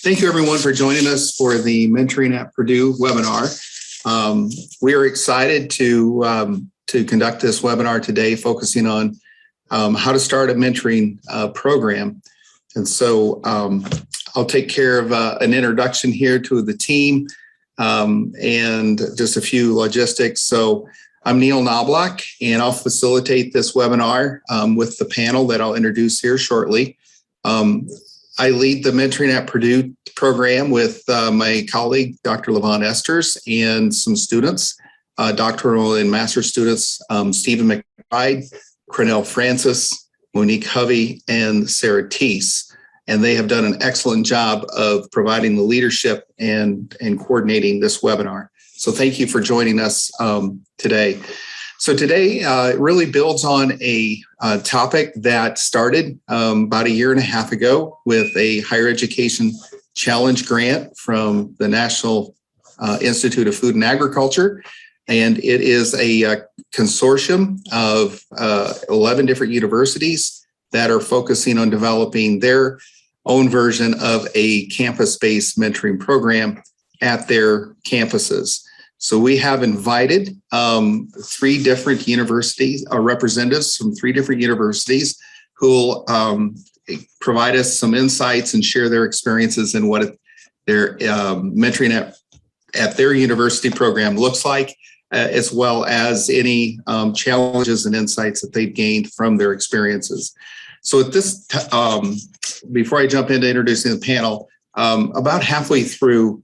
Thank you everyone for joining us for the Mentoring at Purdue webinar. We are excited to conduct this webinar today, focusing on how to start a mentoring program. And so I'll take care of an introduction here to the team and just a few logistics. So I'm Neil Knobloch, and I'll facilitate this webinar with the panel that I'll introduce here shortly. I lead the Mentoring at Purdue program with my colleague, Dr. Levon Esters, and some students, doctoral and master students, Stephen McBride, Cornell Francis, Monique Hovey, and Sarah Teese. And they have done an excellent job of providing the leadership and coordinating this webinar. So thank you for joining us today. So today it really builds on a topic that started about a year and a half ago with a higher education challenge grant from the National Institute of Food and Agriculture. And it is a consortium of 11 different universities that are focusing on developing their own version of a campus-based mentoring program at their campuses. So we have invited three different universities, representatives from three different universities who will provide us some insights and share their experiences and what their mentoring at their university program looks like, as well as any challenges and insights that they've gained from their experiences. So at this, before I jump into introducing the panel, about halfway through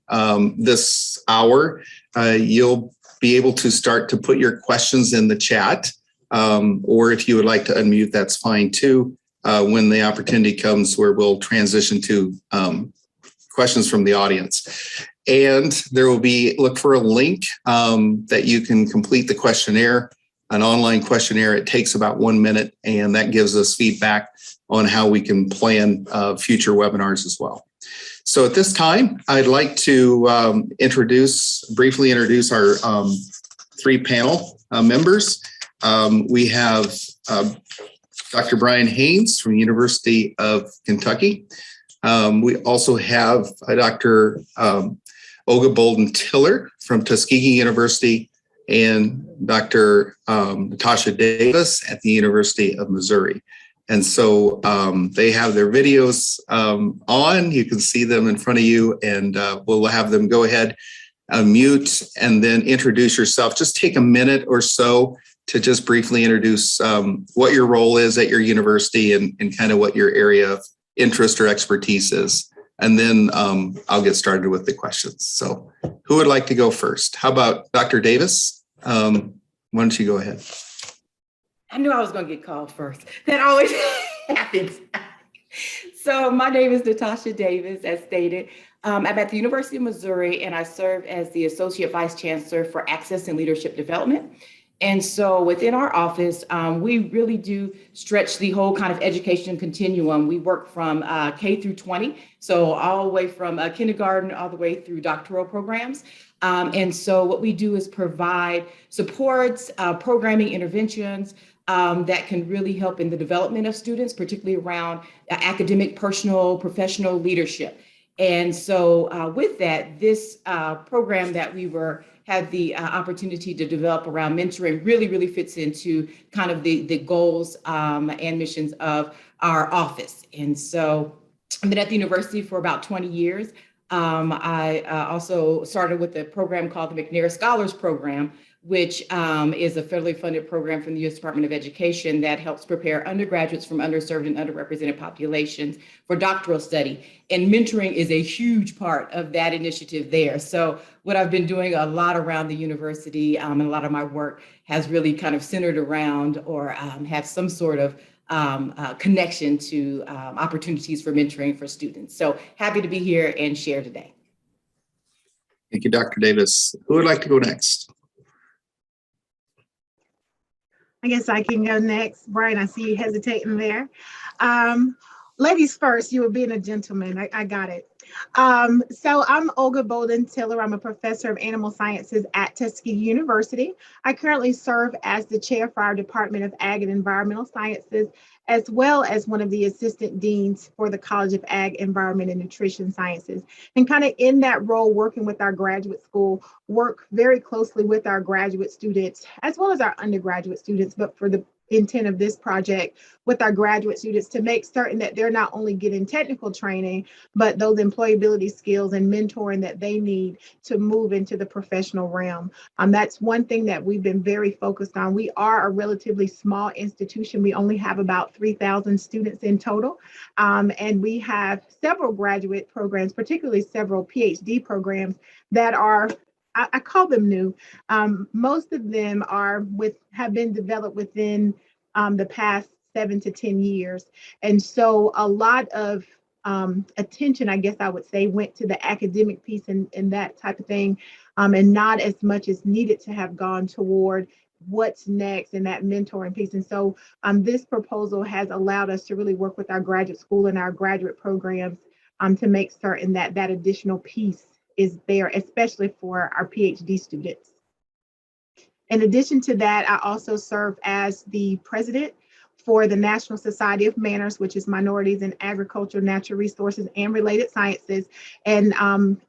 this hour, you'll be able to start to put your questions in the chat, or if you would like to unmute, that's fine too, when the opportunity comes where we'll transition to questions from the audience. And there will be, look for a link that you can complete the questionnaire, an online questionnaire. It takes about 1 minute, and that gives us feedback on how we can plan future webinars as well. So at this time, I'd like to briefly introduce our three panel members. We have Dr. Bryan Haines from the University of Kentucky. We also have Dr. Olga Bolden-Tiller from Tuskegee University and Dr. Natashua Davis at the University of Missouri. And so they have their videos on. You can see them in front of you, and we'll have them go ahead, mute, and then introduce yourself. Just take a minute or so to just briefly introduce what your role is at your university and kind of what your area of interest or expertise is. And then I'll get started with the questions. So who would like to go first? How about Dr. Davis? Why don't you go ahead? I knew I was going to get called first. That always happens. So my name is Natashua Davis, as stated. I'm at the University of Missouri, and I serve as the Associate Vice Chancellor for Access and Leadership Development. And so within our office, we really do stretch the whole kind of education continuum. We work from K through 20, so all the way from kindergarten all the way through doctoral programs. And so what we do is provide supports, programming interventions, that can really help in the development of students, particularly around academic, personal, professional leadership. And so with that, this program that we had the opportunity to develop around mentoring really fits into kind of the goals and missions of our office. And so I've been at the university for about 20 years. I also started with a program called the McNair Scholars Program, which is a federally funded program from the U.S. Department of Education that helps prepare undergraduates from underserved and underrepresented populations for doctoral study. And mentoring is a huge part of that initiative there. So what I've been doing a lot around the university and a lot of my work has really kind of centered around or have some sort of connection to opportunities for mentoring for students. So happy to be here and share today. Thank you, Dr. Davis. Who would like to go next? I guess I can go next. Bryan, I see you hesitating there. Ladies first, you were being a gentleman. I got it. So I'm Olga Bolden-Tiller. I'm a professor of animal sciences at Tuskegee University. I currently serve as the chair for our Department of Ag and Environmental Sciences, as well as one of the assistant deans for the College of Ag, Environment, and Nutrition Sciences. And kind of in that role, working with our graduate school, work very closely with our graduate students, as well as our undergraduate students, but for the intent of this project with our graduate students to make certain that they're not only getting technical training, but those employability skills and mentoring that they need to move into the professional realm. That's one thing that we've been very focused on. We are a relatively small institution. We only have about 3,000 students in total. And we have several graduate programs, particularly several PhD programs that are I call them new. Most of them have been developed within the past 7 to 10 years. And so a lot of attention, I guess I would say, went to the academic piece and that type of thing, and not as much as needed to have gone toward what's next and that mentoring piece. And so this proposal has allowed us to really work with our graduate school and our graduate programs to make certain that that additional piece is there, especially for our PhD students. In addition to that, I also serve as the president for the National Society of Manners, which is Minorities in Agriculture, Natural Resources, and Related Sciences. And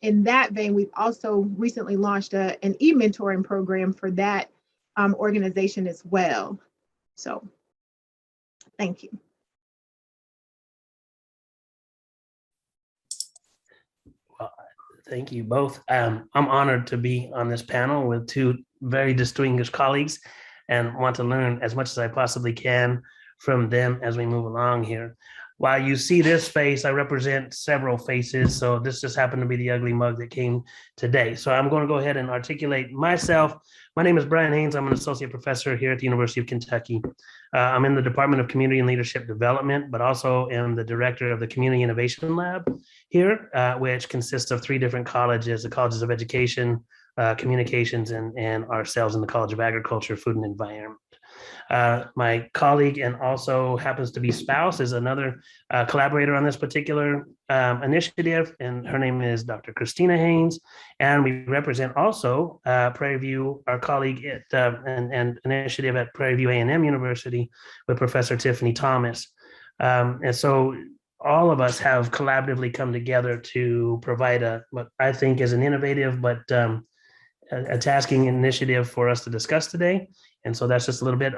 in that vein, we've also recently launched an e-mentoring program for that organization as well. So, thank you. Thank you both. I'm honored to be on this panel with two very distinguished colleagues and want to learn as much as I possibly can from them as we move along here. While you see this face, I represent several faces. So this just happened to be the ugly mug that came today. So I'm going to go ahead and articulate myself. My name is Bryan Haines. I'm an associate professor here at the University of Kentucky. I'm in the Department of Community and Leadership Development, but also am the director of the Community Innovation Lab here, which consists of 3 different colleges: the Colleges of Education, Communications, and ourselves in the College of Agriculture, Food and Environment. My colleague and also happens to be spouse is another collaborator on this particular initiative, and her name is Dr. Christina Haines. And we represent also Prairie View, our colleague at and initiative at Prairie View A&M University with Professor Tiffany Thomas. And so all of us have collaboratively come together to provide what I think is an innovative but a tasking initiative for us to discuss today. And so that's just a little bit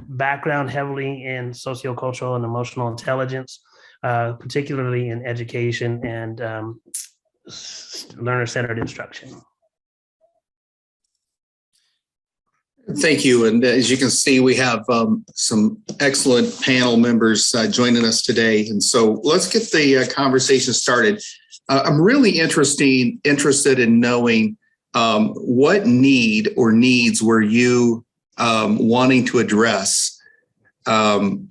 background heavily in sociocultural and emotional intelligence, particularly in education and learner-centered instruction. Thank you. And as you can see, we have some excellent panel members joining us today. And so let's get the conversation started. I'm really interested in knowing what need or needs were you wanting to address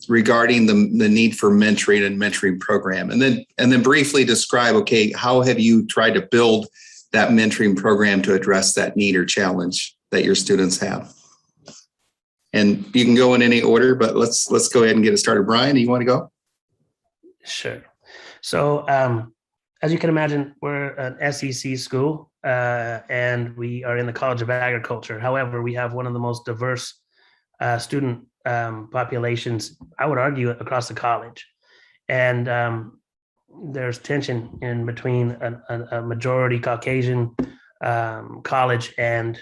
regarding the need for mentoring and mentoring program, and then briefly describe, okay, how have you tried to build that mentoring program to address that need or challenge that your students have? And you can go in any order, but let's go ahead and get it started. Bryan, do you want to go? Sure. So as you can imagine, we're an SEC school and we are in the College of Agriculture. However, we have one of the most diverse student populations, I would argue, across the college. And there's tension in between a majority Caucasian college and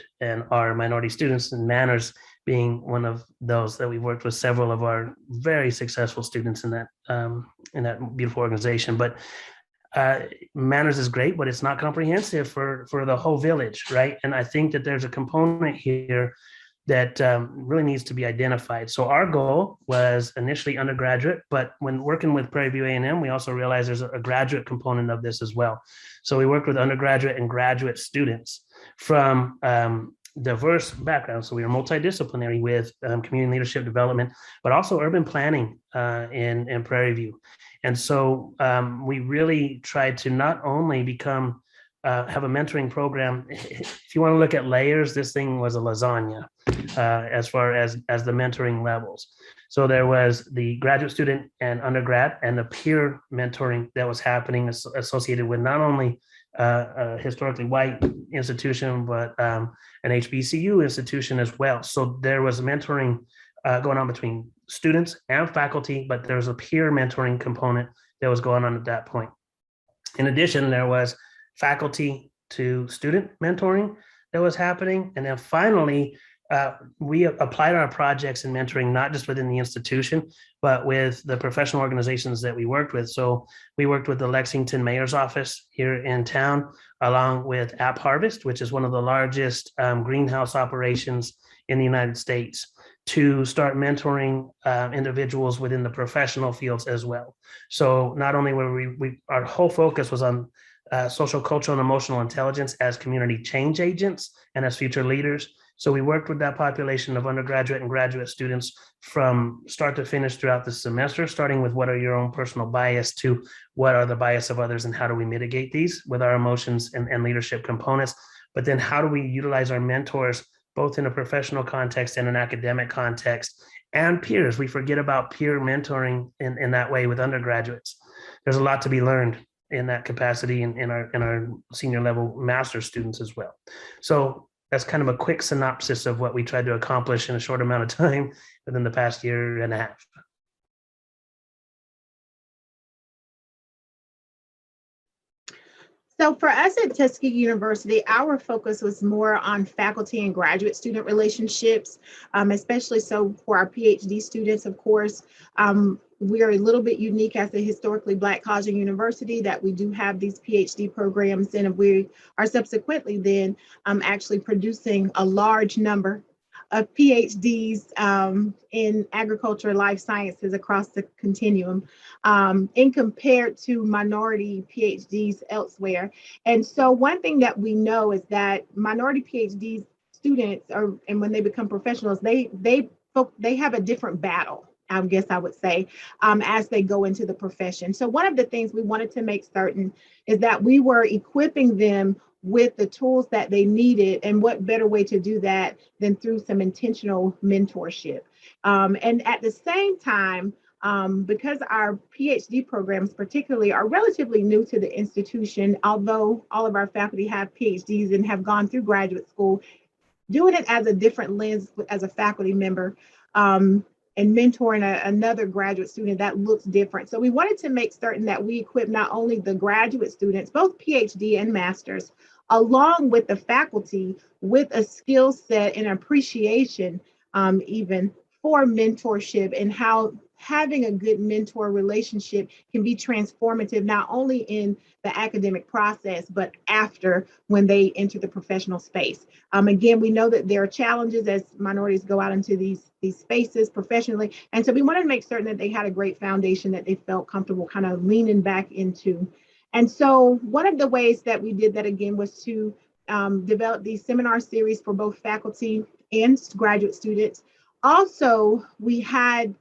our minority students, and Manners being one of those that we've worked with several of our very successful students in that beautiful organization. But Manners is great, but it's not comprehensive for the whole village, right? And I think that there's a component here that really needs to be identified. So our goal was initially undergraduate, but when working with Prairie View A&M, we also realized there's a graduate component of this as well. So we worked with undergraduate and graduate students from diverse backgrounds. So we were multidisciplinary with community leadership development, but also urban planning in Prairie View. And so we really tried to not only become have a mentoring program. If you want to look at layers, this thing was a lasagna as far as the mentoring levels. So there was the graduate student and undergrad and the peer mentoring that was happening associated with not only a historically white institution, but an HBCU institution as well. So there was mentoring going on between students and faculty, but there was a peer mentoring component that was going on at that point. In addition, there was faculty to student mentoring that was happening. And then finally, we applied our projects and mentoring, not just within the institution, but with the professional organizations that we worked with. So we worked with the Lexington Mayor's Office here in town, along with App Harvest, which is one of the largest greenhouse operations in the United States, to start mentoring individuals within the professional fields as well. So not only were our whole focus was on social, cultural, and emotional intelligence as community change agents and as future leaders. So we worked with that population of undergraduate and graduate students from start to finish throughout the semester, starting with what are your own personal bias to what are the bias of others and how do we mitigate these with our emotions and leadership components. But then how do we utilize our mentors both in a professional context and an academic context, and peers. We forget about peer mentoring in that way with undergraduates. There's a lot to be learned in that capacity in our senior level master's students as well. So that's kind of a quick synopsis of what we tried to accomplish in a short amount of time within the past year and a half. So for us at Tuskegee University, our focus was more on faculty and graduate student relationships, especially so for our PhD students, of course. We are a little bit unique as a historically Black college and university that we do have these PhD programs, and we are subsequently then actually producing a large number of PhDs in agriculture and life sciences across the continuum, in compared to minority PhDs elsewhere. And so one thing that we know is that minority PhD students and when they become professionals, they have a different battle, I guess I would say, as they go into the profession. So one of the things we wanted to make certain is that we were equipping them with the tools that they needed, and what better way to do that than through some intentional mentorship. And at the same time, because our PhD programs particularly are relatively new to the institution, although all of our faculty have PhDs and have gone through graduate school, doing it as a different lens as a faculty member and mentoring another graduate student, that looks different. So we wanted to make certain that we equip not only the graduate students, both PhD and masters, along with the faculty with a skill set and appreciation even for mentorship, and how having a good mentor relationship can be transformative, not only in the academic process, but after when they enter the professional space. Again, we know that there are challenges as minorities go out into these spaces professionally. And so we wanted to make certain that they had a great foundation that they felt comfortable kind of leaning back into. And so one of the ways that we did that, again, was to develop these seminar series for both faculty and graduate students. Also, we had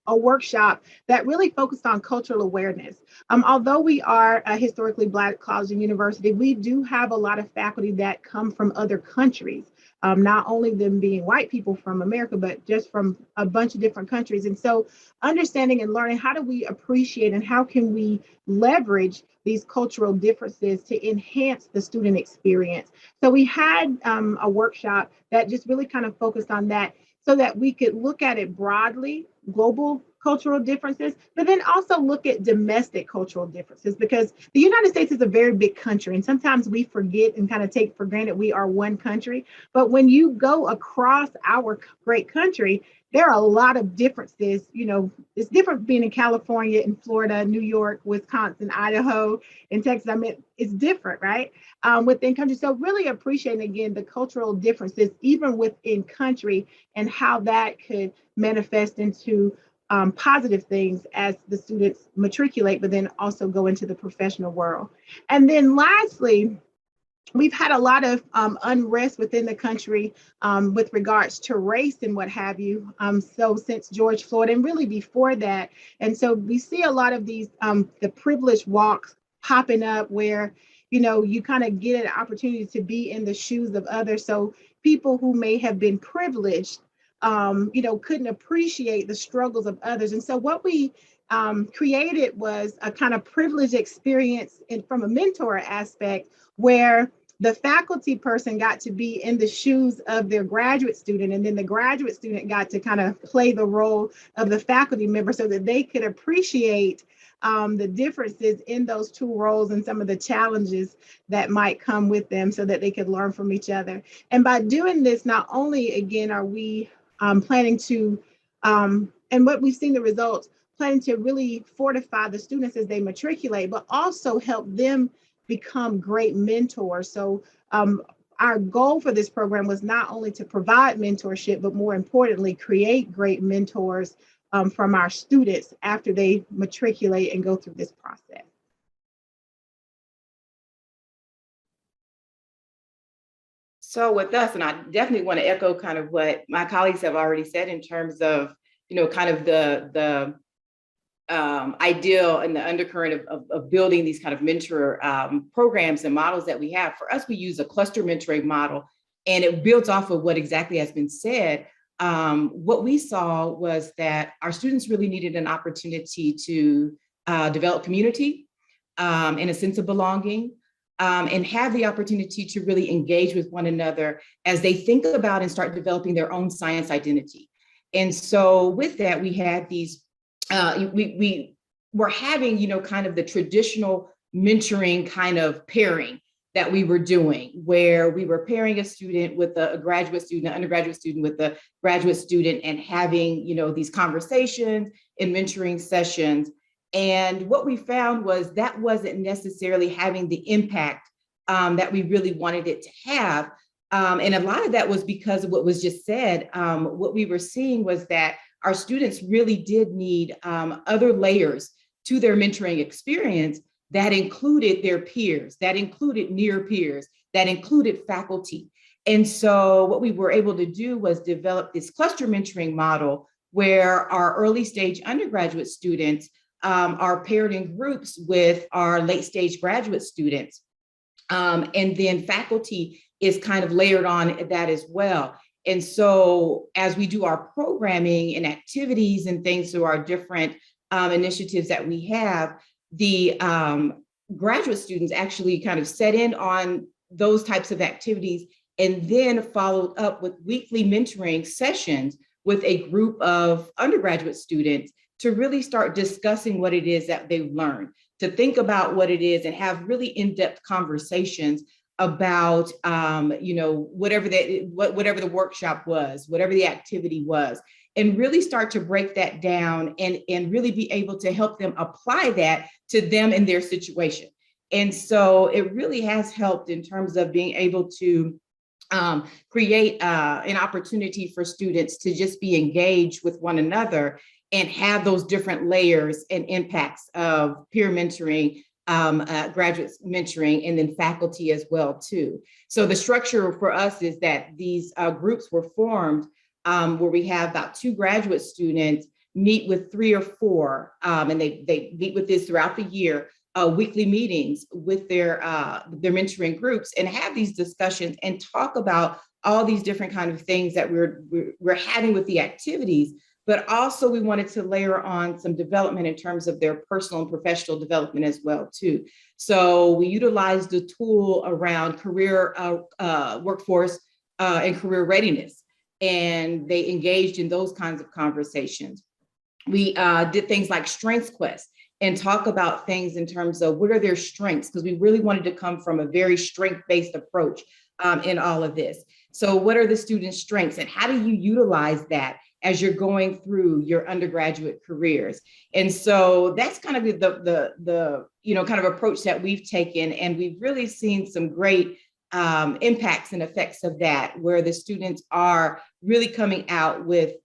a workshop that really focused on cultural awareness. Although we are a historically Black college and university, we do have a lot of faculty that come from other countries, not only them being white people from America, but just from a bunch of different countries. And so understanding and learning, how do we appreciate and how can we leverage these cultural differences to enhance the student experience? So we had a workshop that just really kind of focused on that, so that we could look at it broadly, global cultural differences, but then also look at domestic cultural differences, because the United States is a very big country, and sometimes we forget and kind of take for granted we are one country. But when you go across our great country, there are a lot of differences. You know, it's different being in California, in Florida, New York, Wisconsin, Idaho, and Texas. I mean, it's different, right? Within country. So really appreciating, again, the cultural differences, even within country, and how that could manifest into positive things as the students matriculate, but then also go into the professional world. And then lastly, we've had a lot of unrest within the country with regards to race and what have you. So since George Floyd and really before that. And so we see a lot of these, the privilege walks popping up where, you kind of get an opportunity to be in the shoes of others. So people who may have been privileged, couldn't appreciate the struggles of others. And so what we created was a kind of privileged experience from a mentor aspect, where the faculty person got to be in the shoes of their graduate student, and then the graduate student got to kind of play the role of the faculty member so that they could appreciate the differences in those two roles and some of the challenges that might come with them, so that they could learn from each other. And by doing this, not only, again, are we planning to, and what we've seen the results, planning to really fortify the students as they matriculate, but also help them become great mentors. So our goal for this program was not only to provide mentorship, but more importantly, create great mentors from our students after they matriculate and go through this process. So with us, and I definitely want to echo kind of what my colleagues have already said in terms of, kind of the ideal and the undercurrent of building these kind of mentor programs and models that we have. For us, we use a cluster mentoring model, and it builds off of what exactly has been said. What we saw was that our students really needed an opportunity to develop community and a sense of belonging, and have the opportunity to really engage with one another as they think about and start developing their own science identity. And so with that, we had these, we were having, kind of the traditional mentoring kind of pairing that we were doing, where we were pairing a student with a graduate student, an undergraduate student with a graduate student, and having, these conversations and mentoring sessions. And what we found was that wasn't necessarily having the impact that we really wanted it to have. And a lot of that was because of what was just said. What we were seeing was that our students really did need other layers to their mentoring experience that included their peers, that included near peers, that included faculty. And so what we were able to do was develop this cluster mentoring model, where our early stage undergraduate students are paired in groups with our late stage graduate students. And then faculty is kind of layered on that as well. And so as we do our programming and activities and things through our different initiatives that we have, the graduate students actually kind of set in on those types of activities, and then followed up with weekly mentoring sessions with a group of undergraduate students to really start discussing what it is that they've learned, to think about what it is and have really in-depth conversations about, whatever the workshop was, whatever the activity was, and really start to break that down and really be able to help them apply that to them in their situation. And so it really has helped in terms of being able to create an opportunity for students to just be engaged with one another and have those different layers and impacts of peer mentoring, graduate mentoring, and then faculty as well too. So the structure for us is that these groups were formed where we have about 2 graduate students meet with 3 or 4, and they meet with this throughout the year, weekly meetings with their mentoring groups, and have these discussions and talk about all these different kind of things that we're having with the activities. But also we wanted to layer on some development in terms of their personal and professional development as well too. So we utilized the tool around career workforce and career readiness, and they engaged in those kinds of conversations. We did things like Strengths Quest and talk about things in terms of what are their strengths, because we really wanted to come from a very strength-based approach in all of this. So what are the students' strengths, and how do you utilize that as you're going through your undergraduate careers? And so that's kind of the kind of approach that we've taken, and we've really seen some great impacts and effects of that, where the students are really coming out with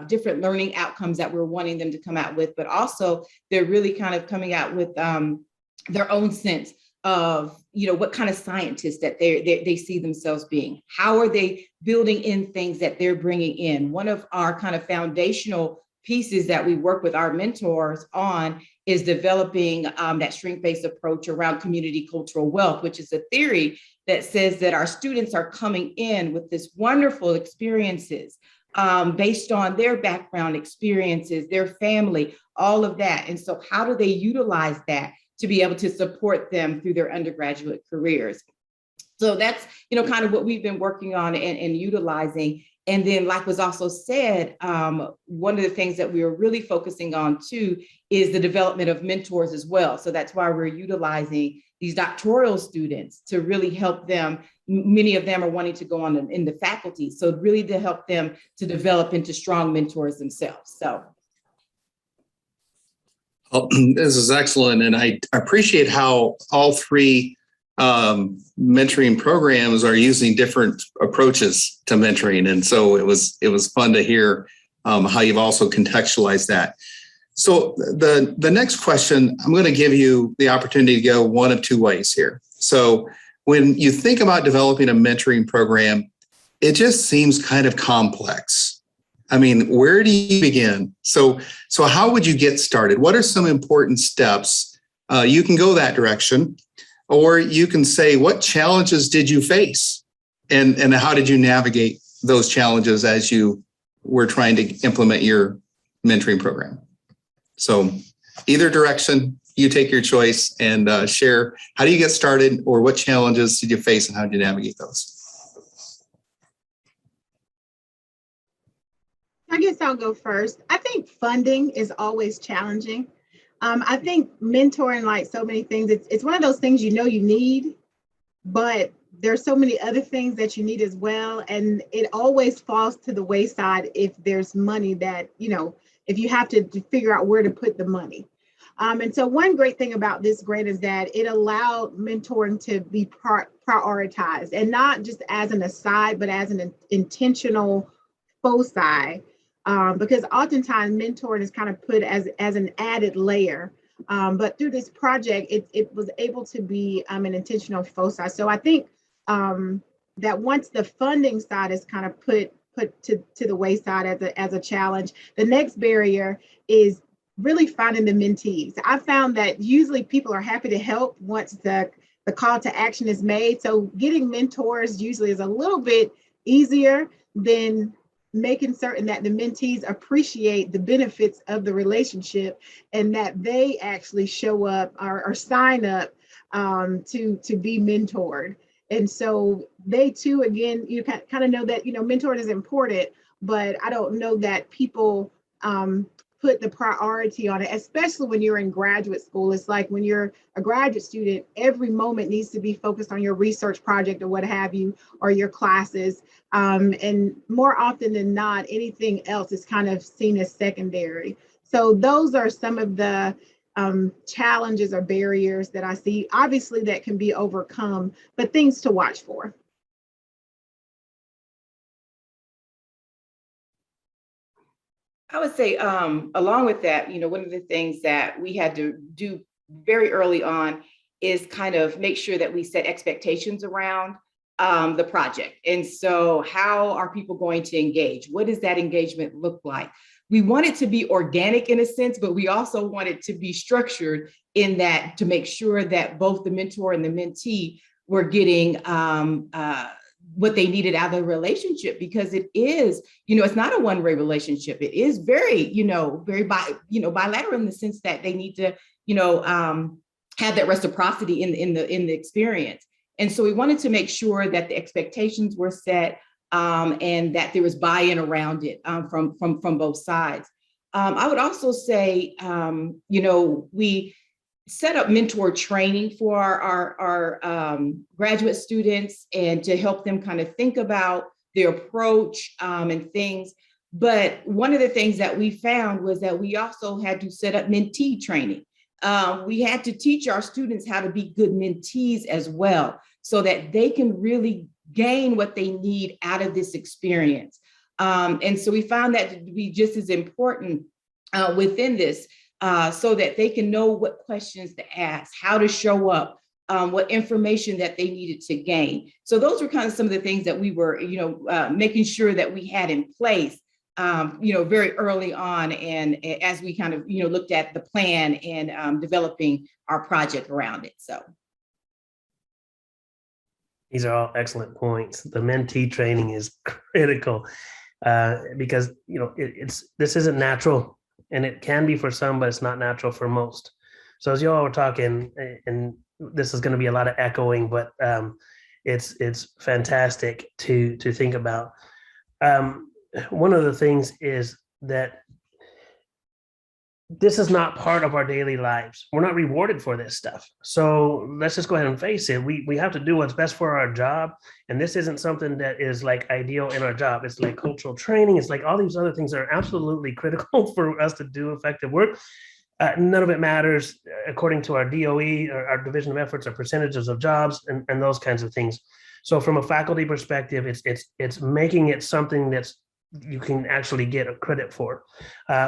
different learning outcomes that we're wanting them to come out with, but also they're really kind of coming out with their own sense of, what kind of scientists that they see themselves being. How are they building in things that they're bringing in? One of our kind of foundational pieces that we work with our mentors on is developing that strength-based approach around community cultural wealth, which is a theory that says that our students are coming in with this wonderful experiences based on their background experiences, their family, all of that. And so how do they utilize that to be able to support them through their undergraduate careers? So that's, kind of what we've been working on and utilizing. And then, like was also said, one of the things that we are really focusing on too is the development of mentors as well. So that's why we're utilizing these doctoral students to really help them. Many of them are wanting to go on in the faculty. So really to help them to develop into strong mentors themselves. So. Well, this is excellent. And I appreciate how all three mentoring programs are using different approaches to mentoring. And so it was fun to hear how you've also contextualized that. So the next question, I'm going to give you the opportunity to go one of two ways here. So when you think about developing a mentoring program, it just seems kind of complex. I mean, where do you begin? So how would you get started? What are some important steps? You can go that direction. Or you can say, what challenges did you face? And how did you navigate those challenges as you were trying to implement your mentoring program? So either direction, you take your choice and share, how do you get started, or what challenges did you face and how did you navigate those? I guess I'll go first. I think funding is always challenging. I think mentoring, like so many things, it's one of those things you need, but there's so many other things that you need as well. And it always falls to the wayside if there's money that, if you have to figure out where to put the money. And so one great thing about this grant is that it allowed mentoring to be prioritized, and not just as an aside, but as an intentional foci. Because oftentimes mentoring is kind of put as an added layer. But through this project, it was able to be an intentional foci. So I think that once the funding side is kind of put to the wayside as a challenge, the next barrier is really finding the mentees. I found that usually people are happy to help once the call to action is made. So getting mentors usually is a little bit easier than making certain that the mentees appreciate the benefits of the relationship and that they actually show up or sign up to be mentored. And so they too, again, you kind of know that, mentoring is important, but I don't know that people put the priority on it, especially when you're in graduate school. It's like when you're a graduate student, every moment needs to be focused on your research project or what have you, or your classes. And more often than not, anything else is kind of seen as secondary. So those are some of the challenges or barriers that I see, obviously that can be overcome, but things to watch for. I would say, along with that, one of the things that we had to do very early on is kind of make sure that we set expectations around the project. And so how are people going to engage? What does that engagement look like? We want it to be organic in a sense, but we also want it to be structured in that to make sure that both the mentor and the mentee were getting what they needed out of the relationship, because it is, it's not a one-way relationship. It is very, bilateral in the sense that they need to, have that reciprocity in the experience. And so we wanted to make sure that the expectations were set and that there was buy-in around it from both sides. I would also say, we set up mentor training for our graduate students and to help them kind of think about their approach and things. But one of the things that we found was that we also had to set up mentee training. We had to teach our students how to be good mentees as well, so that they can really gain what they need out of this experience. And so we found that to be just as important within this, so that they can know what questions to ask, how to show up, what information that they needed to gain. So those were kind of some of the things that we were, making sure that we had in place very early on, and as we kind of, looked at the plan and developing our project around it. So these are all excellent points. The mentee training is critical because this isn't natural, and it can be for some, but it's not natural for most. So as you all were talking, and this is going to be a lot of echoing, but it's fantastic to think about. One of the things is that this is not part of our daily lives. We're not rewarded for this stuff. So let's just go ahead and face it. We have to do what's best for our job. And this isn't something that is like ideal in our job. It's like cultural training. It's like all these other things that are absolutely critical for us to do effective work. None of it matters according to our DOE, or our division of efforts, or percentages of jobs, and those kinds of things. So from a faculty perspective, it's making it something that's you can actually get a credit for.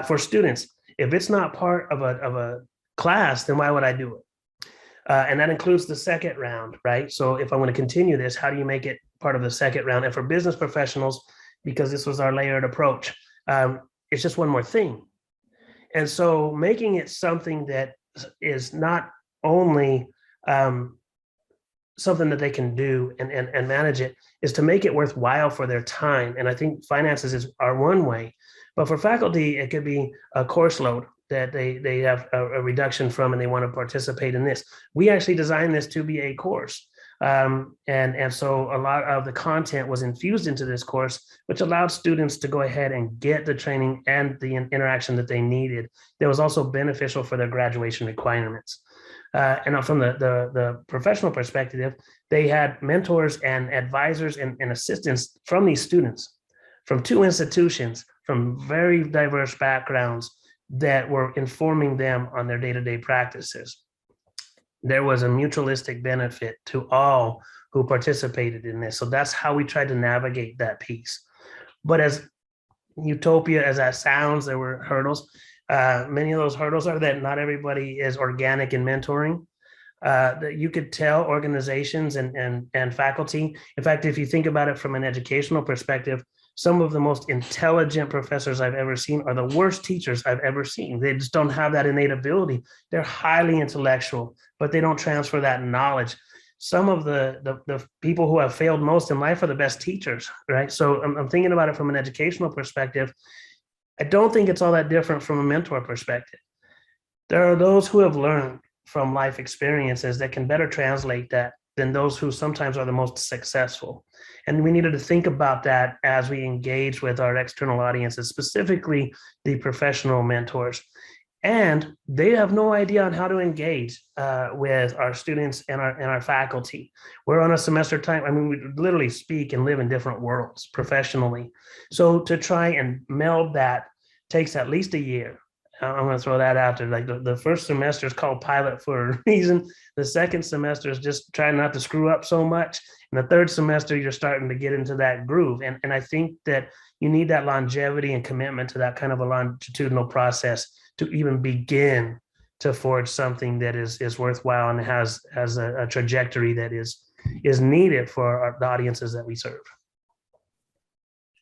For students, if it's not part of a class, then why would I do it? And that includes the second round, right? So if I want to continue this, how do you make it part of the second round? And for business professionals, because this was our layered approach, it's just one more thing. And so making it something that is not only something that they can do and manage it, is to make it worthwhile for their time. And I think finances are one way. But for faculty, it could be a course load that they have a reduction from, and they want to participate in this. We actually designed this to be a course. And so a lot of the content was infused into this course, which allowed students to go ahead and get the training and the interaction that they needed. That was also beneficial for their graduation requirements. And from the professional perspective, they had mentors and advisors and assistants from these students, from 2 institutions, from very diverse backgrounds, that were informing them on their day-to-day practices. There was a mutualistic benefit to all who participated in this. So that's how we tried to navigate that piece. But as utopia as that sounds, there were hurdles. Many of those hurdles are that not everybody is organic in mentoring. That you could tell organizations and faculty. In fact, if you think about it from an educational perspective, some of the most intelligent professors I've ever seen are the worst teachers I've ever seen. They just don't have that innate ability. They're highly intellectual, but they don't transfer that knowledge. Some of the people who have failed most in life are the best teachers, right? So I'm thinking about it from an educational perspective. I don't think it's all that different from a mentor perspective. There are those who have learned from life experiences that can better translate that than those who sometimes are the most successful. And we needed to think about that as we engage with our external audiences, specifically the professional mentors. And they have no idea on how to engage with our students and our faculty. We're on a semester time. I mean, we literally speak and live in different worlds professionally. So to try and meld that takes at least a year. I'm going to throw that out there. Like the first semester is called pilot for a reason. The second semester is just trying not to screw up so much. And the third semester, you're starting to get into that groove. And I think that you need that longevity and commitment to that kind of a longitudinal process to even begin to forge something that is worthwhile and has a trajectory that is needed for the audiences that we serve.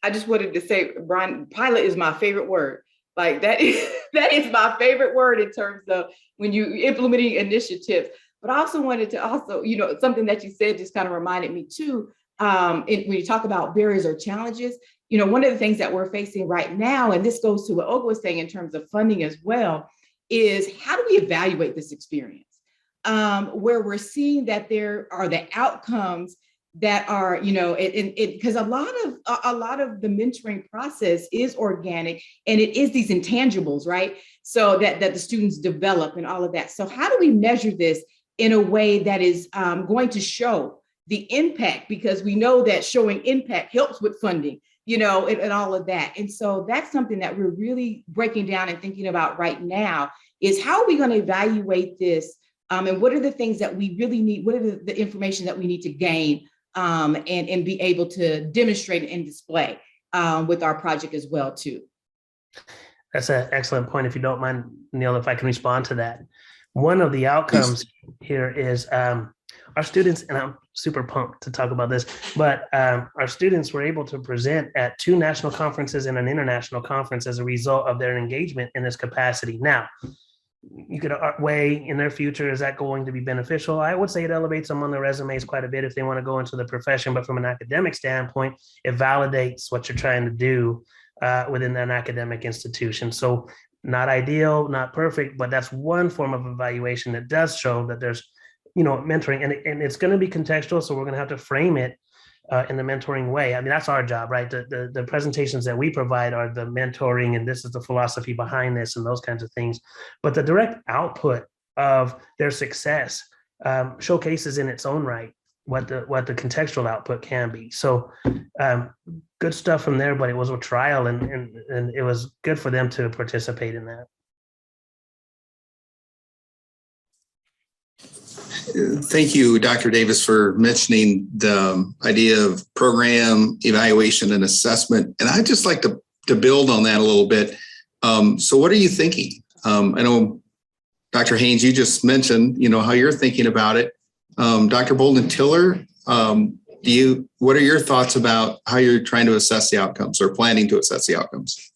I just wanted to say, Bryan, pilot is my favorite word. Like that is my favorite word in terms of when you implementing initiatives. But I also wanted to something that you said just kind of reminded me too. When you talk about barriers or challenges, one of the things that we're facing right now, and this goes to what Olga was saying in terms of funding as well, is how do we evaluate this experience? Where we're seeing that there are the outcomes that are, because a lot of the mentoring process is organic, and it is these intangibles, right? So that the students develop and all of that. So how do we measure this in a way that is going to show the impact? Because we know that showing impact helps with funding, and all of that. And so that's something that we're really breaking down and thinking about right now, is how are we going to evaluate this? And what are the things that we really need? What are the information that we need to gain and be able to demonstrate and display with our project as well, too? That's an excellent point. If you don't mind, Neil, if I can respond to that. One of the outcomes here is our students, and I'm super pumped to talk about this, but our students were able to present at 2 national conferences and an international conference as a result of their engagement in this capacity. Now, you could weigh in their future, is that going to be beneficial? I would say it elevates them on their resumes quite a bit if they want to go into the profession, but from an academic standpoint, it validates what you're trying to do within an academic institution. So not ideal, not perfect, but that's one form of evaluation that does show that there's, mentoring, and it's going to be contextual. So we're going to have to frame it in the mentoring way. I mean, that's our job, right? The presentations that we provide are the mentoring, and this is the philosophy behind this and those kinds of things. But the direct output of their success showcases in its own right what the contextual output can be. So good stuff from there, but it was a trial, and it was good for them to participate in that. Thank you, Dr. Davis, for mentioning the idea of program evaluation and assessment. And I'd just like to build on that a little bit. So what are you thinking? I know, Dr. Haines, you just mentioned, how you're thinking about it. Dr. Bolden-Tiller, what are your thoughts about how you're trying to assess the outcomes or planning to assess the outcomes?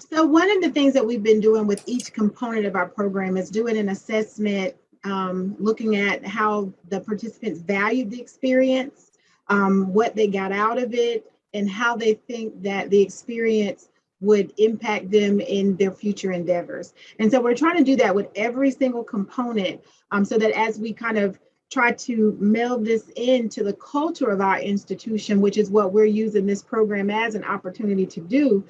So one of the things that we've been doing with each component of our program is doing an assessment, looking at how the participants valued the experience, what they got out of it, and how they think that the experience would impact them in their future endeavors. And so we're trying to do that with every single component, so that as we kind of try to meld this into the culture of our institution, which is what we're using this program as an opportunity to do,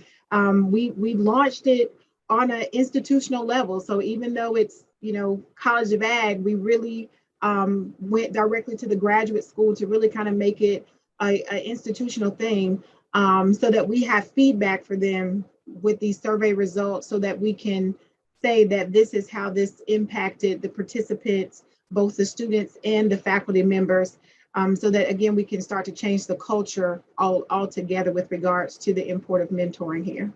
we launched it on an institutional level. So even though it's College of Ag, we really went directly to the graduate school to really kind of make it an institutional thing, so that we have feedback for them with these survey results, so that we can say that this is how this impacted the participants, both the students and the faculty members, so that, again, we can start to change the culture all together with regards to the import of mentoring here.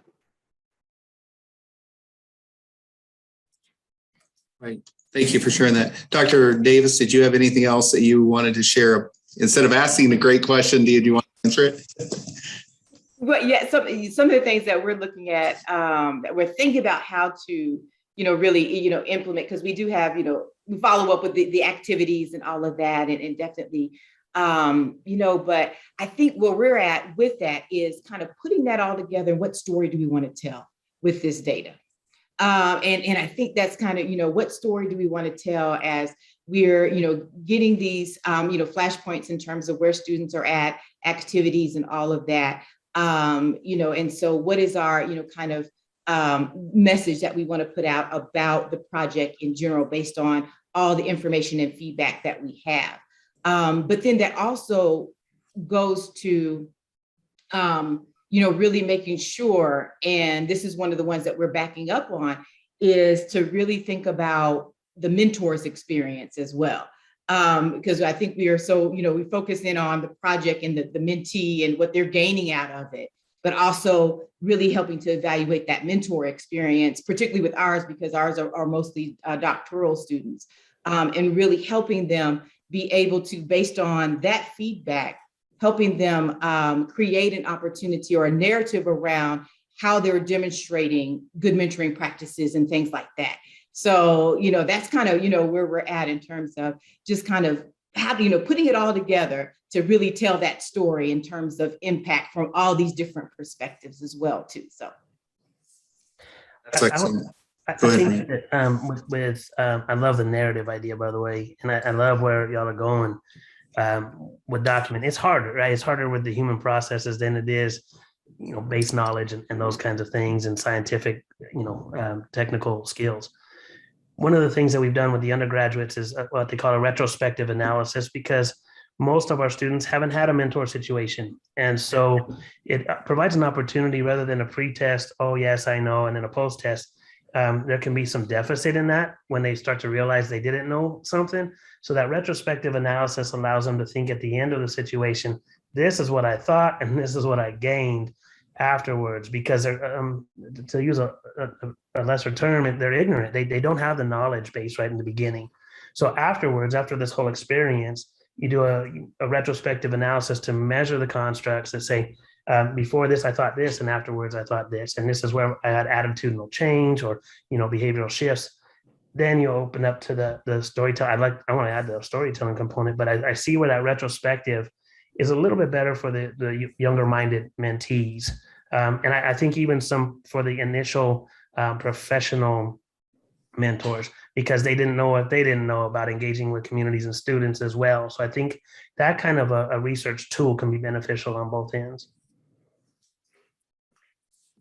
Right. Thank you for sharing that. Dr. Davis, did you have anything else that you wanted to share? Instead of asking a great question, do you want to answer it? Well, yeah, some of the things that we're looking at, that we're thinking about how to, really, implement, because we do have, we follow up with the activities and all of that, and definitely, but I think where we're at with that is kind of putting that all together. What story do we want to tell with this data? And I think that's kind of, what story do we want to tell as we're, getting these, flashpoints in terms of where students are at, activities and all of that, and so what is our, kind of message that we want to put out about the project in general, based on all the information and feedback that we have. But then that also goes to, really making sure, and this is one of the ones that we're backing up on, is to really think about the mentor's experience as well. Because I think we are so, we focus in on the project and the mentee and what they're gaining out of it, but also really helping to evaluate that mentor experience, particularly with ours, because ours are mostly doctoral students, and really helping them be able to, based on that feedback, helping them create an opportunity or a narrative around how they're demonstrating good mentoring practices and things like that. So, that's kind of, where we're at in terms of just kind of how, putting it all together to really tell that story in terms of impact from all these different perspectives as well, too. So that's excellent. I think that I love the narrative idea, by the way, and I love where y'all are going with document. It's harder, right? It's harder with the human processes than it is, base knowledge and those kinds of things, and scientific, technical skills. One of the things that we've done with the undergraduates is what they call a retrospective analysis, because most of our students haven't had a mentor situation. And so it provides an opportunity, rather than a pre-test, oh, yes, I know, and then a post-test. There can be some deficit in that when they start to realize they didn't know something. So that retrospective analysis allows them to think at the end of the situation, this is what I thought, and this is what I gained afterwards, because they're, to use a lesser term, they're ignorant. They don't have the knowledge base right in the beginning. So afterwards, after this whole experience, you do a retrospective analysis to measure the constructs that say, before this, I thought this, and afterwards, I thought this, and this is where I had attitudinal change or, behavioral shifts. Then you open up to the storytelling. I want to add the storytelling component, but I see where that retrospective is a little bit better for the younger minded mentees. And I think even some for the initial professional mentors, because they didn't know what they didn't know about engaging with communities and students as well. So I think that kind of a research tool can be beneficial on both ends.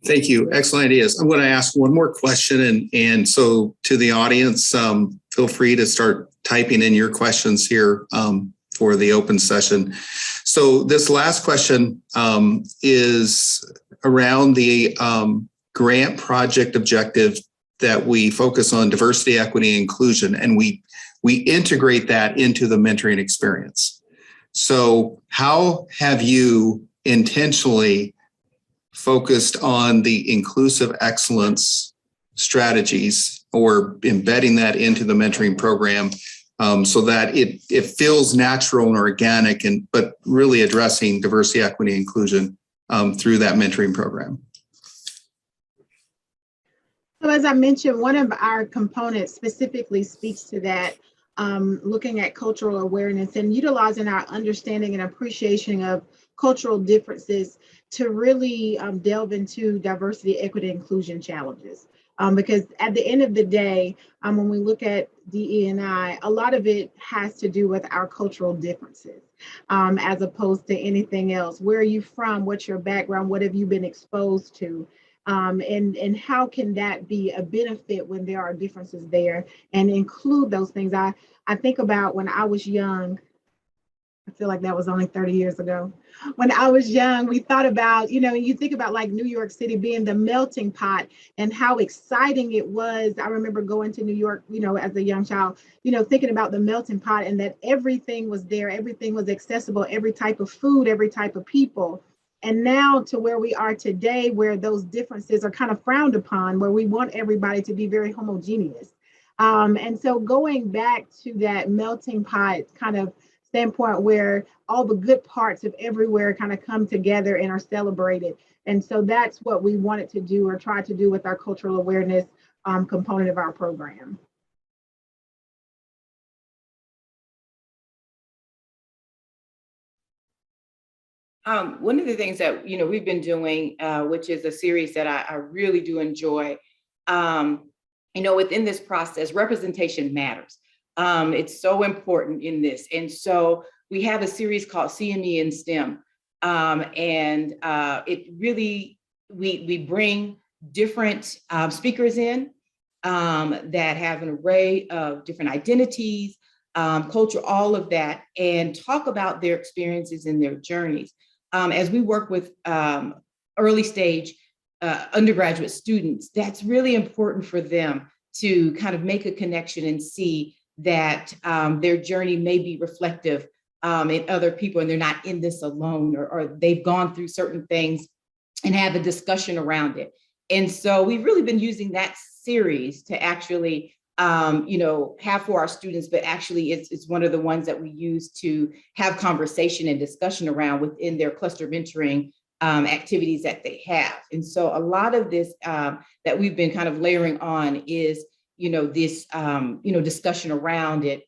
Thank you. Excellent ideas. I'm going to ask one more question. And so to the audience, feel free to start typing in your questions here for the open session. So this last question is around the grant project objective that we focus on diversity, equity, and inclusion, and we integrate that into the mentoring experience. So how have you intentionally focused on the inclusive excellence strategies or embedding that into the mentoring program so that it feels natural and organic, but really addressing diversity, equity, and inclusion through that mentoring program? So as I mentioned, one of our components specifically speaks to that, looking at cultural awareness and utilizing our understanding and appreciation of cultural differences to really delve into diversity, equity, inclusion challenges. Because at the end of the day, when we look at DE&I, a lot of it has to do with our cultural differences, as opposed to anything else. Where are you from? What's your background? What have you been exposed to? And how can that be a benefit when there are differences there, and include those things? I think about when I was young. I feel like that was only 30 years ago. When I was young, we thought about, you think about like New York City being the melting pot and how exciting it was. I remember going to New York, as a young child, thinking about the melting pot and that everything was there, everything was accessible, every type of food, every type of people. And now to where we are today, where those differences are kind of frowned upon, where we want everybody to be very homogeneous. And so going back to that melting pot kind of standpoint where all the good parts of everywhere kind of come together and are celebrated. And so that's what we wanted to do or try to do with our cultural awareness component of our program. One of the things that we've been doing, which is a series that I really do enjoy, within this process, representation matters. It's so important in this. And so we have a series called CME in STEM. And it really, we bring different speakers in that have an array of different identities, culture, all of that, and talk about their experiences and their journeys. As we work with early stage undergraduate students, that's really important for them to kind of make a connection and see that their journey may be reflective in other people and they're not in this alone, or they've gone through certain things and have a discussion around it. And so we've really been using that series to actually have for our students, but actually it's one of the ones that we use to have conversation and discussion around within their cluster mentoring activities that they have. And so a lot of this that we've been kind of layering on is, this, discussion around it,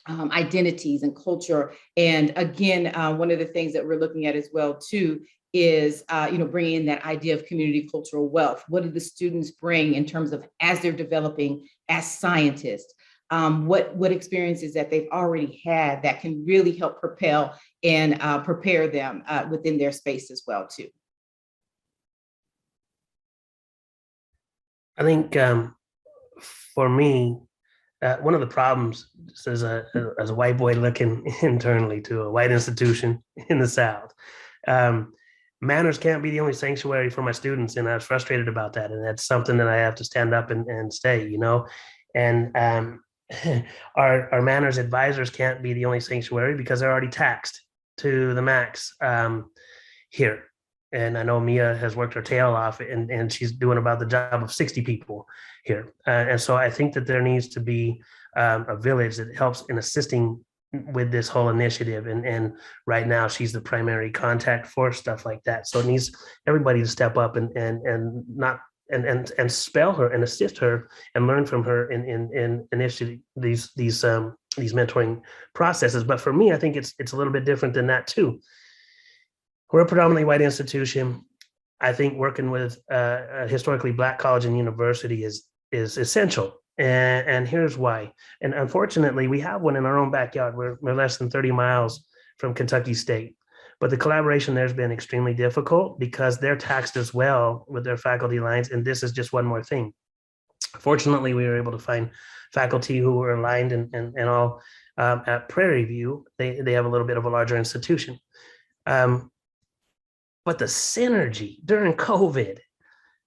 identities and culture. And again, one of the things that we're looking at as well too is, bringing in that idea of community cultural wealth. What do the students bring in terms of as they're developing as scientists? What experiences that they've already had that can really help propel and prepare them within their space as well too. I think for me, one of the problems as a white boy looking internally to a white institution in the South, manners can't be the only sanctuary for my students. And I was frustrated about that. And that's something that I have to stand up and say, and our manners advisors can't be the only sanctuary because they're already taxed to the max here. And I know Mia has worked her tail off and she's doing about the job of 60 people here. And so I think that there needs to be a village that helps in assisting with this whole initiative. And right now she's the primary contact for stuff like that. So it needs everybody to step up and not and spell her and assist her and learn from her in initiative these mentoring processes. But for me, I think it's a little bit different than that too. We're a predominantly white institution. I think working with a historically Black college and university is essential. And here's why. And unfortunately, we have one in our own backyard. We're less than 30 miles from Kentucky State. But the collaboration there has been extremely difficult because they're taxed as well with their faculty lines. And this is just one more thing. Fortunately, we were able to find faculty who were aligned and all at Prairie View. They have a little bit of a larger institution. But the synergy during COVID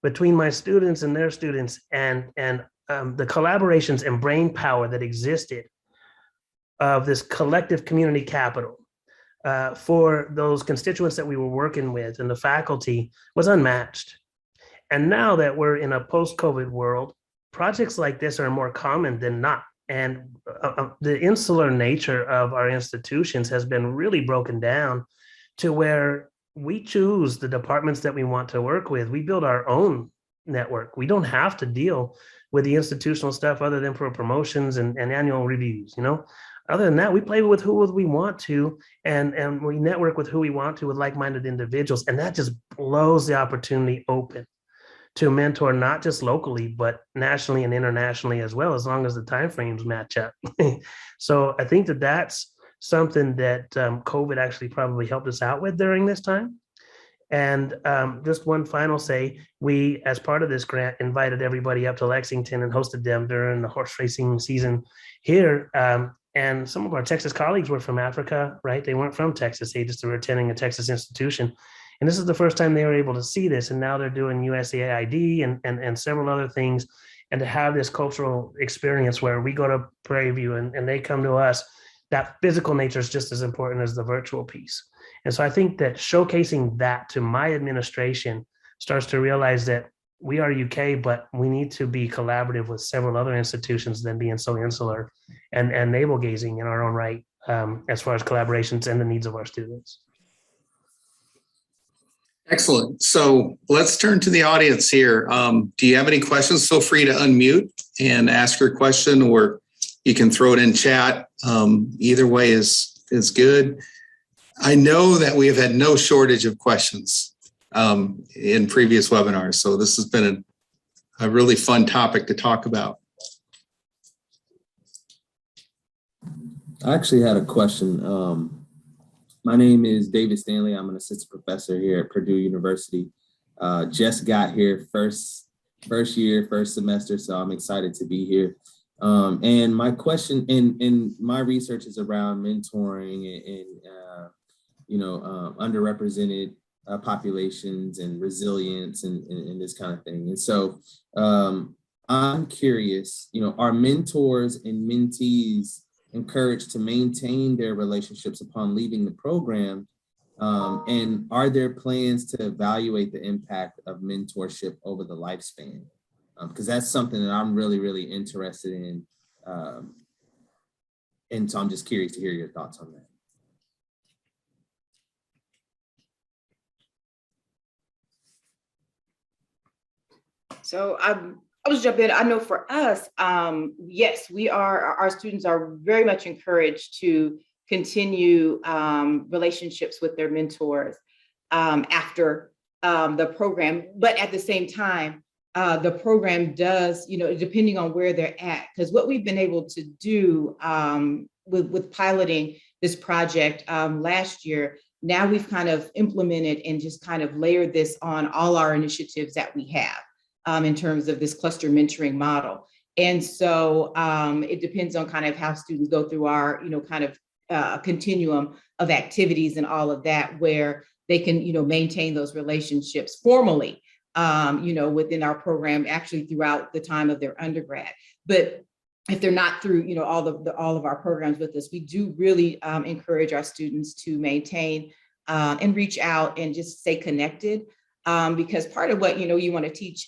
between my students and their students and the collaborations and brain power that existed of this collective community capital for those constituents that we were working with and the faculty was unmatched. And now that we're in a post-COVID world, projects like this are more common than not. And the insular nature of our institutions has been really broken down to where we choose the departments that we want to work with. We build our own network. We don't have to deal with the institutional stuff other than for promotions and annual reviews, Other than that, we play with who we want to, and we network with who we want to with like-minded individuals. And that just blows the opportunity open to mentor, not just locally, but nationally and internationally as well, as long as the timeframes match up. So I think that's something that COVID actually probably helped us out with during this time. And just one final say, we, as part of this grant, invited everybody up to Lexington and hosted them during the horse racing season here. And some of our Texas colleagues were from Africa, right? They weren't from Texas. They just were attending a Texas institution. And this is the first time they were able to see this. And now they're doing USAID and several other things. And to have this cultural experience where we go to Prairie View and they come to us, that physical nature is just as important as the virtual piece. And so I think that showcasing that to my administration starts to realize that we are UK, but we need to be collaborative with several other institutions than being so insular and navel gazing in our own right as far as collaborations and the needs of our students. Excellent. So let's turn to the audience here. Do you have any questions? Feel free to unmute and ask your question, or you can throw it in chat. Either way is good. I know that we have had no shortage of questions in previous webinars, so this has been a really fun topic to talk about. I actually had a question. My name is David Stanley. I'm an assistant professor here at Purdue University. Just got here first year, first semester, so I'm excited to be here. And my question in my research is around mentoring and underrepresented populations and resilience and this kind of thing. And so I'm curious, are mentors and mentees encouraged to maintain their relationships upon leaving the program? And are there plans to evaluate the impact of mentorship over the lifespan? Because that's something that I'm really, really interested in. And so I'm just curious to hear your thoughts on that. So I was jump in. I know for us, yes, our students are very much encouraged to continue relationships with their mentors after the program. But at the same time, the program does, depending on where they're at, because what we've been able to do with piloting this project last year, now we've kind of implemented and just kind of layered this on all our initiatives that we have. In terms of this cluster mentoring model. And so it depends on kind of how students go through our, kind of continuum of activities and all of that, where they can, maintain those relationships formally, within our program, actually throughout the time of their undergrad. But if they're not through, all of our programs with us, we do really encourage our students to maintain and reach out and just stay connected. Because part of what you want to teach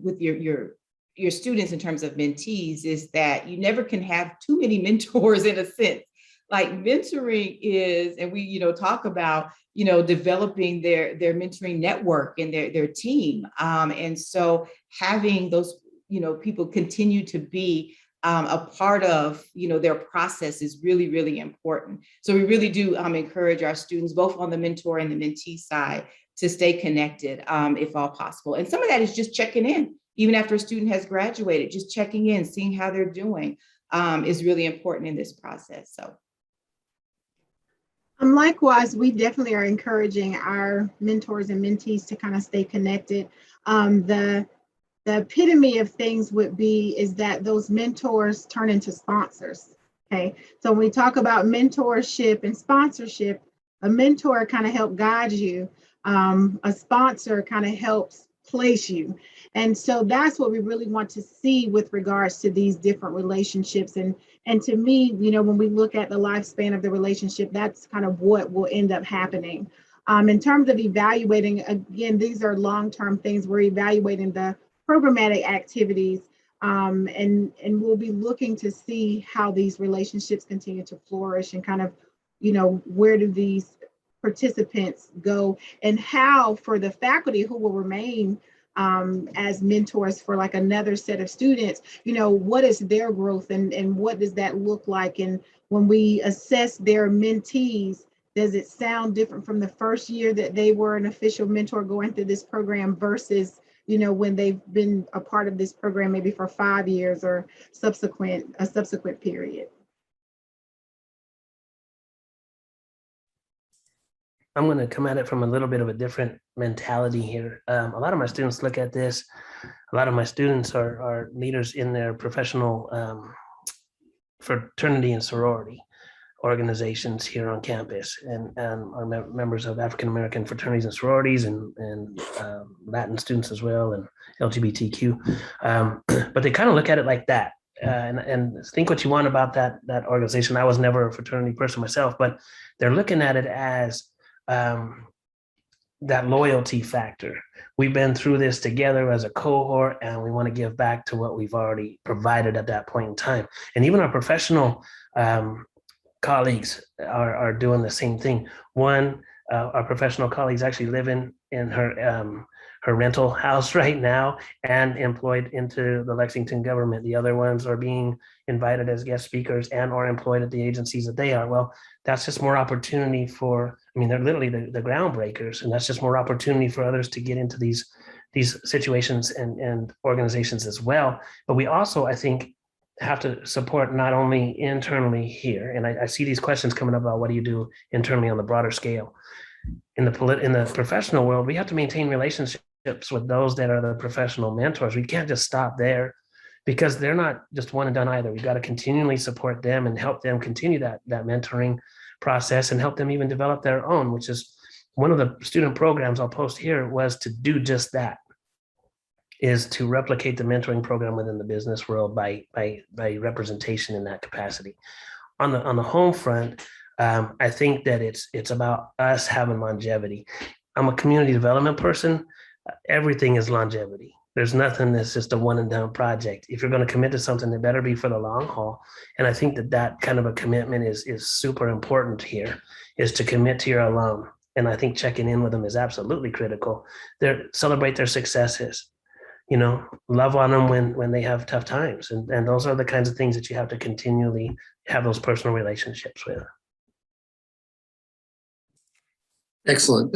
with your students in terms of mentees is that you never can have too many mentors in a sense. like mentoring is, and we, talk about, developing their mentoring network and their team. And so having those, people continue to be a part of, their process is really, really important. So we really do encourage our students, both on the mentor and the mentee side, to stay connected if all possible. And some of that is just checking in, even after a student has graduated, just checking in, seeing how they're doing is really important in this process. So. Likewise, we definitely are encouraging our mentors and mentees to kind of stay connected. The epitome of things is that those mentors turn into sponsors. Okay, so when we talk about mentorship and sponsorship, a mentor kind of helps guide you. A sponsor kind of helps place you. And so that's what we really want to see with regards to these different relationships. And to me, when we look at the lifespan of the relationship, that's kind of what will end up happening. In terms of evaluating, again, these are long-term things. We're evaluating the programmatic activities, and we'll be looking to see how these relationships continue to flourish and kind of, where do these participants go, and how for the faculty who will remain as mentors for like another set of students, what is their growth and what does that look like? And when we assess their mentees, does it sound different from the first year that they were an official mentor going through this program versus, when they've been a part of this program maybe for 5 years or a subsequent period? I'm going to come at it from a little bit of a different mentality here. A lot of my students look at this. A lot of my students are leaders in their professional fraternity and sorority organizations here on campus, and are members of African-American fraternities and sororities, and Latin students as well, and LGBTQ. But they kind of look at it like that. And think what you want about that organization. I was never a fraternity person myself, but they're looking at it as that loyalty factor. We've been through this together as a cohort, and we want to give back to what we've already provided at that point in time. And even our professional colleagues are doing the same thing. One, our professional colleagues actually live in her rental house right now and employed into the Lexington government. The other ones are being invited as guest speakers and or employed at the agencies that they are. Well, that's just more opportunity they're literally the groundbreakers, and that's just more opportunity for others to get into these situations and organizations as well. But we also, I think, have to support not only internally here, and I see these questions coming up about what do you do internally on the broader scale. In the professional world, we have to maintain relationships with those that are the professional mentors. We can't just stop there, because they're not just one and done either. We've got to continually support them and help them continue that mentoring process, and help them even develop their own, which is one of the student programs I'll post here was to do just that, is to replicate the mentoring program within the business world by representation in that capacity. On the home front, I think that it's about us having longevity. I'm a community development person. Everything is longevity. There's nothing that's just a one and done project. If you're going to commit to something, it better be for the long haul. And I think that kind of a commitment is super important here, is to commit to your alum. And I think checking in with them is absolutely critical. Celebrate their successes, love on them when they have tough times. And those are the kinds of things that you have to continually have those personal relationships with. Excellent.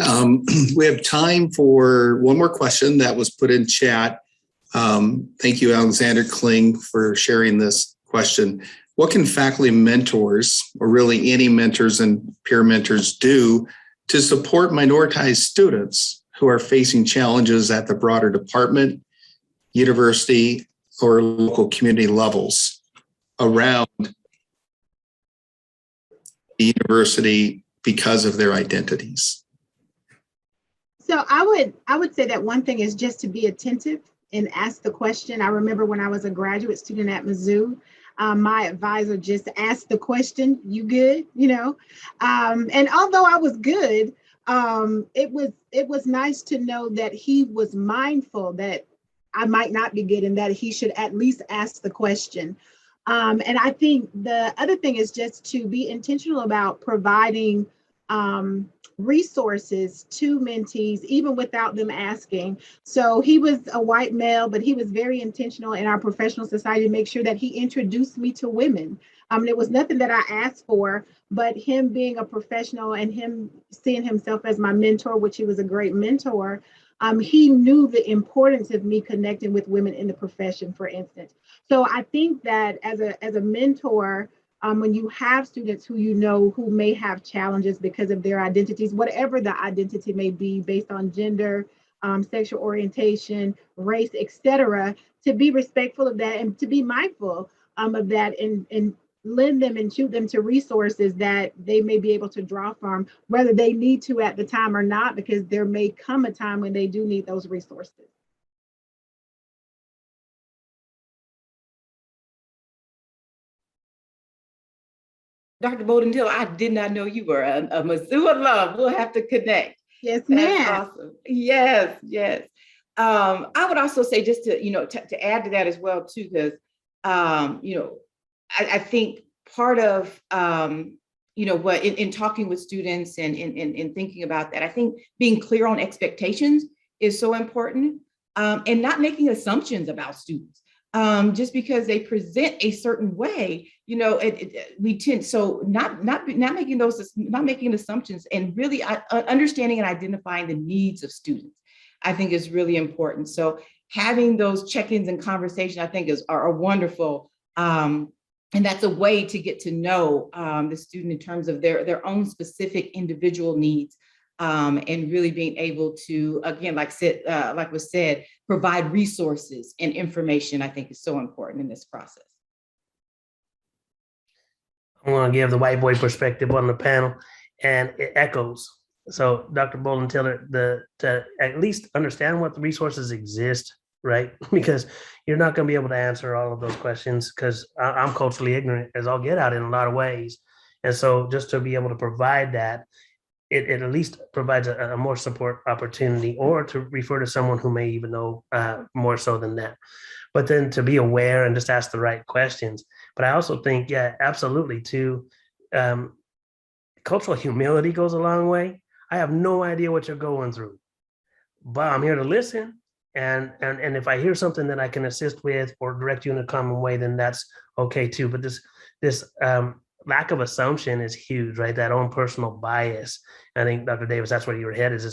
We have time for one more question that was put in chat. Thank you, Alexander Kling, for sharing this question. What can faculty mentors, or really any mentors and peer mentors, do to support minoritized students who are facing challenges at the broader department, university, or local community levels around the university because of their identities? So I would say that one thing is just to be attentive and ask the question. I remember when I was a graduate student at Mizzou, my advisor just asked the question, "You good?" And although I was good, it was nice to know that he was mindful that I might not be good and that he should at least ask the question. And I think the other thing is just to be intentional about providing resources to mentees, even without them asking. So he was a white male, but he was very intentional in our professional society to make sure that he introduced me to women. It was nothing that I asked for, but him being a professional and him seeing himself as my mentor, which he was a great mentor, he knew the importance of me connecting with women in the profession, for instance. So I think that as a mentor, when you have students who you know who may have challenges because of their identities, whatever the identity may be, based on gender, sexual orientation, race, etc., to be respectful of that and to be mindful of that, and lend them and shoot them to resources that they may be able to draw from, whether they need to at the time or not, because there may come a time when they do need those resources. Dr. Bolden-Tiller, I did not know you were a Mizzou alum. We'll have to connect. Yes, That's ma'am. awesome. Yes, yes. I would also say, just to, to add to that as well too, because, I think part of, what in talking with students and in thinking about that, I think being clear on expectations is so important, and not making assumptions about students. Just because they present a certain way, we tend, so not making assumptions, and really understanding and identifying the needs of students, I think is really important. So having those check-ins and conversations, I think are wonderful. And that's a way to get to know the student in terms of their own specific individual needs, and really being able to, again, like was said, provide resources and information, I think is so important in this process. I'm going to give the white boy perspective on the panel, and it echoes. So Dr. Bolden-Tiller, to at least understand what the resources exist, right? Because you're not going to be able to answer all of those questions, because I'm culturally ignorant as I'll get out in a lot of ways. And so just to be able to provide that, it at least provides a more support opportunity, or to refer to someone who may even know more so than that. But then to be aware and just ask the right questions. But I also think, yeah, absolutely too, cultural humility goes a long way. I have no idea what you're going through, but I'm here to listen. And if I hear something that I can assist with or direct you in a common way, then that's okay too. But this lack of assumption is huge, right? That own personal bias. I think, Dr. Davis, that's where your head is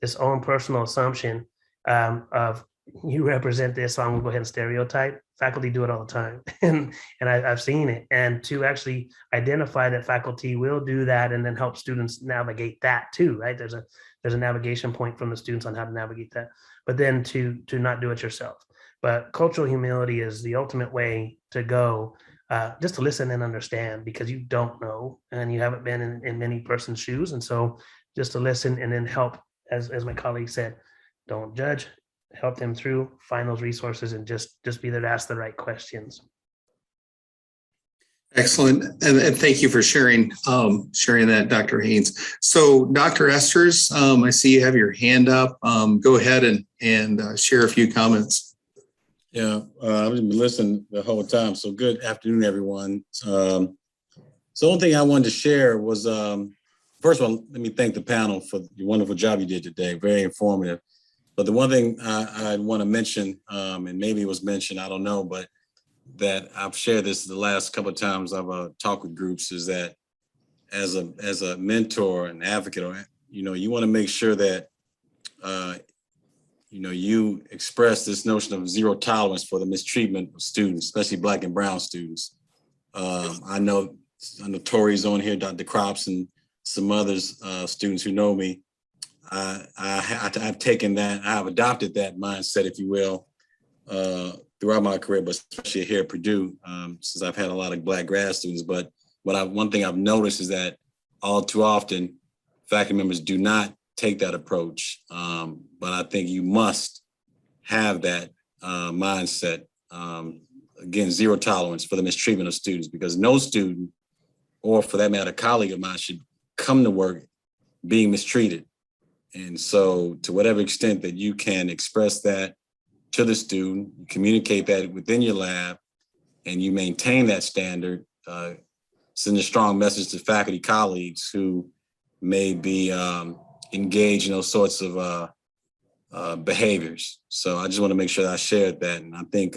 this own personal assumption of, you represent this, so I'm gonna go ahead and stereotype. Faculty do it all the time, and I've seen it. And to actually identify that faculty will do that, and then help students navigate that too, right? There's a navigation point from the students on how to navigate that, but then to not do it yourself. But cultural humility is the ultimate way to go, just to listen and understand, because you don't know and you haven't been in many person's shoes. And so just to listen and then help, as my colleague said, don't judge, help them through, find those resources, and just be there to ask the right questions. Excellent. And thank you for sharing that, Dr. Haines. So Dr. Esters, I see you have your hand up. Go ahead and share a few comments. Yeah, I've been listening the whole time. So good afternoon, everyone. So the only thing I wanted to share was, first of all, let me thank the panel for the wonderful job you did today. Very informative. But the one thing I want to mention, and maybe it was mentioned, I don't know, but that I've shared this the last couple of times I've talked with groups, is that as a mentor and advocate, or you want to make sure that you express this notion of zero tolerance for the mistreatment of students, especially Black and brown students. I know Tori's on here, Dr. Crops, and some others students who know me. I've taken that, I've adopted that mindset, if you will, throughout my career, but especially here at Purdue, since I've had a lot of Black grad students. But one thing I've noticed is that all too often, faculty members do not take that approach. But I think you must have that mindset. Again, zero tolerance for the mistreatment of students, because no student, or for that matter, colleague of mine, should come to work being mistreated. And so to whatever extent that you can express that to the student, communicate that within your lab, and you maintain that standard, send a strong message to faculty colleagues who may be engaged in those sorts of behaviors. So I just want to make sure that I shared that. And I think,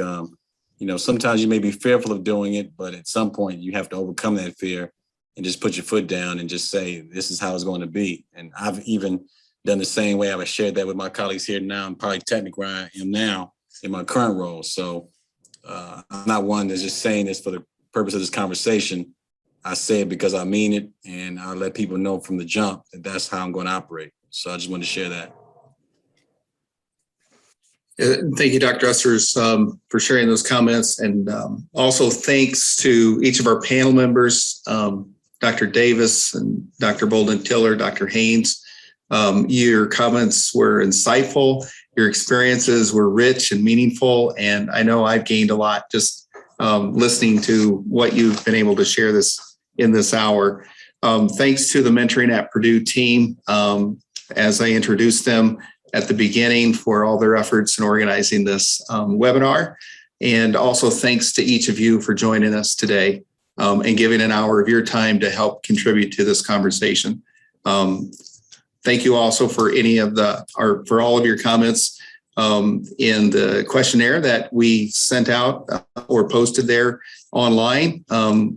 sometimes you may be fearful of doing it, but at some point you have to overcome that fear and just put your foot down and just say, this is how it's going to be. And I've even done the same way. I've shared that with my colleagues here now. I'm probably technically where I am now in my current role. So I'm not one that's just saying this for the purpose of this conversation. I say it because I mean it, and I let people know from the jump that that's how I'm going to operate. So I just wanted to share that. Thank you, Dr. Essers, for sharing those comments. And also thanks to each of our panel members, Dr. Davis and Dr. Bolden-Tiller, Dr. Haines. Your comments were insightful. Your experiences were rich and meaningful. And I know I've gained a lot just listening to what you've been able to share in this hour. Thanks to the Mentoring at Purdue team, as I introduced them at the beginning, for all their efforts in organizing this webinar. And also thanks to each of you for joining us today and giving an hour of your time to help contribute to this conversation. Thank you also for for all of your comments in the questionnaire that we sent out or posted there online.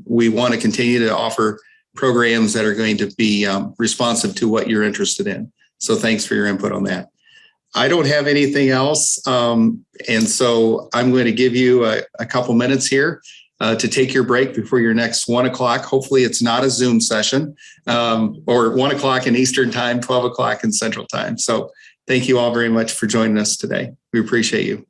We want to continue to offer programs that are going to be responsive to what you're interested in. So thanks for your input on that. I don't have anything else. And so I'm going to give you a couple minutes here to take your break before your next 1 o'clock. Hopefully it's not a Zoom session or 1 o'clock in Eastern time, 12 o'clock in Central time. So thank you all very much for joining us today. We appreciate you.